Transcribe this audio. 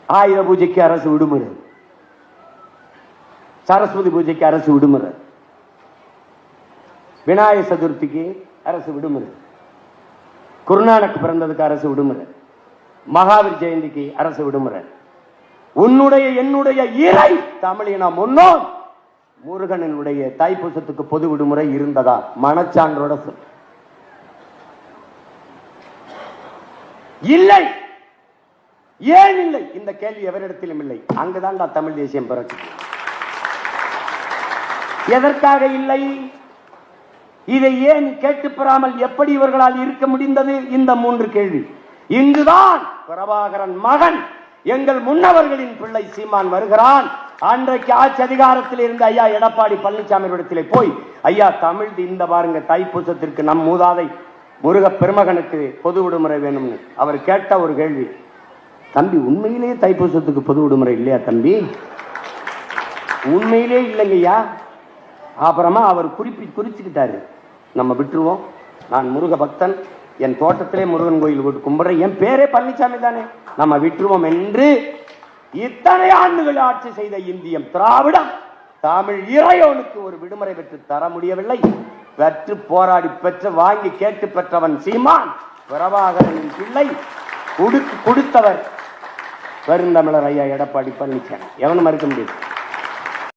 ஆயுத பூஜைக்கு அரசு விடுமுறை, சரஸ்வதி பூஜைக்கு அரசு விடுமுறை, விநாயகர் சதுர்த்திக்கு அரசு விடுமுறை, குருநானக் பிறந்ததுக்கு அரசு விடுமுறை, மகாவீர் ஜெயந்திக்கு அரசு விடுமுறை. உன்னுடைய என்னுடைய இறை தமிழின முன்னோர் முருகனுடைய தைப்பூசத்துக்கு பொது விடுமுறை இருந்ததா? மனச்சான்றோட சொல். இல்லை. ஏன் இல்லை? இந்த கேள்வி எவரிடத்திலும் இல்லை. அங்குதான் தமிழ் தேசியம் பிறகு. எதற்காக இல்லை? இதை ஏன் கேட்டு பெறாமல் எப்படி இவர்களால் இருக்க முடிந்தது? இந்த 3 கேள்வி. இங்குதான் பிரபாகரன் மகன் எங்கள் முன்னவர்களின் பிள்ளை சீமான் வருகிறான். அன்றைக்கு ஆட்சி அதிகாரத்தில் இருந்த ஐயா எடப்பாடி பழனிசாமி இடத்திலே போய், ஐயா தமிழ் இந்த பாருங்க தைப்பூசத்திற்கு நம் மூதாதை முருக பெருமகனுக்கு பொது விடுமுறை வேணும்னு அவர் கேட்ட ஒரு கேள்வி, தம்பி உண்மையிலேயே தைப்பூசத்துக்கு பொது விடுமுறை இல்லையா தம்பி? உண்மையிலே இல்லைங்கய்யா. அப்புறமா அவர் குறிச்சுக்கிட்டாரு, நம்ம விட்டுருவோம், நான் முருக பக்தன், என் தோட்டத்திலே முருகன் கோயில் கும்பிடுறேன், என் பேரே பழனிசாமி தானே, நம்ம விட்டுருவோம் என்று இத்தனை ஆண்டுகள் ஆட்சி செய்த இந்தியம் திராவிடம் தமிழ் இறையோனுக்கு ஒரு விடுமுறை பெற்று தர முடியவில்லை. பெற்று போராடி பெற்று வாங்கி கேட்டு பெற்றவன் சீமான், பிரபாகரனின் பிள்ளை. கொடுத்தவர் பெருந்தமிழர் ஐயா எடப்பாடி பழனிசாமி. எவனும் மறுக்க முடியாது.